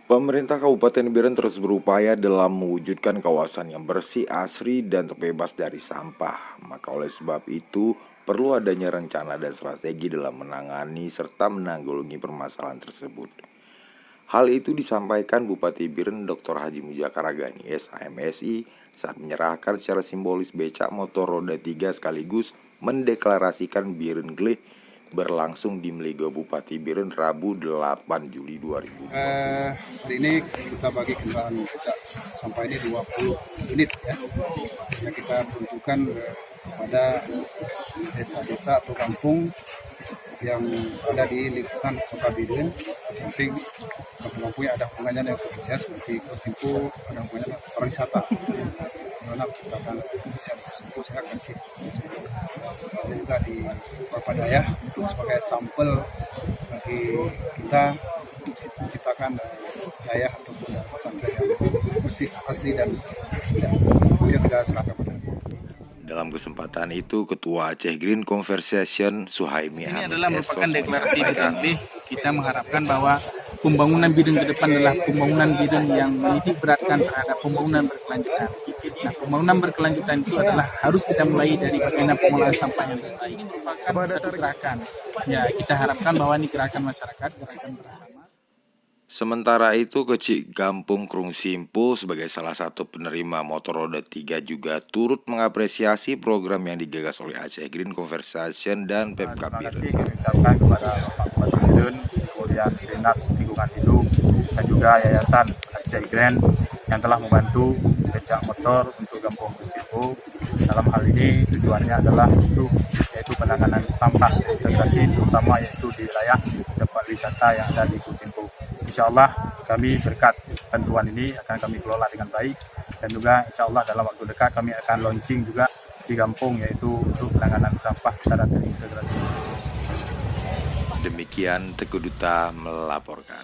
Pemerintah Kabupaten Biren terus berupaya dalam mewujudkan kawasan yang bersih, asri, dan terbebas dari sampah. Maka oleh sebab itu, perlu adanya rencana dan strategi dalam menangani serta menanggulangi permasalahan tersebut. Hal itu disampaikan Bupati Biren Dr. Haji Mujakaragani SAMSI saat menyerahkan secara simbolis becak motor roda 3 sekaligus mendeklarasikan Biren Gleh berlangsung di Meligo Bupati Biren Rabu 8 Juli 2020. Hari ini kita bagi kendaraan becak sampah ini 20 unit ya. Yang kita peruntukkan pada desa-desa atau kampung yang ada di lingkungan Kota Biren. Di samping kampung-kampung yang ada hubungannya dengan kebersihan seperti Kosimpo, ada hubungannya dengan pariwisata. Karena menciptakan kebersihan Kosimpo, saya kasih dan juga di beberapa daerah untuk sebagai sampel bagi kita menciptakan daya ataupun pesantren yang bersih, asli dan tidak seragam. Dalam kesempatan itu, Ketua Aceh Green Conversation Suhaimi Ini Hamid adalah merupakan Esos deklarasi menyampaikan, Biren. Kita mengharapkan bahwa pembangunan Biren ke depan adalah pembangunan Biren yang menitik beratkan terhadap pembangunan berkelanjutan. Nah, pembangunan berkelanjutan itu adalah harus kita mulai dari bagaimana pengolahan sampah yang baik. Ini merupakan satu gerakan. Ya, kita harapkan bahwa ini gerakan masyarakat, gerakan bersama. Sementara itu, Kecik Gampung Krung Simpul sebagai salah satu penerima motor roda 3 juga turut mengapresiasi program yang digagas oleh Aceh Green Conversation dan Pemkab Terima kasih Biren. kami ucapkan kepada Bapak Bupati Biren, kemudian Dinas Lingkungan Hidup, dan juga Yayasan Aceh Green yang telah membantu becak motor untuk Kampung Kucingpo. Dalam hal ini tujuannya adalah yaitu penanganan sampah integrasi, terutama yaitu di wilayah tempat wisata yang ada di Kucingpo. Insya Allah kami berkat bantuan ini akan kami kelola dengan baik, dan juga insya Allah dalam waktu dekat kami akan launching juga di kampung yaitu untuk penanganan sampah secara terintegrasi. Demikian Teguh Duta melaporkan.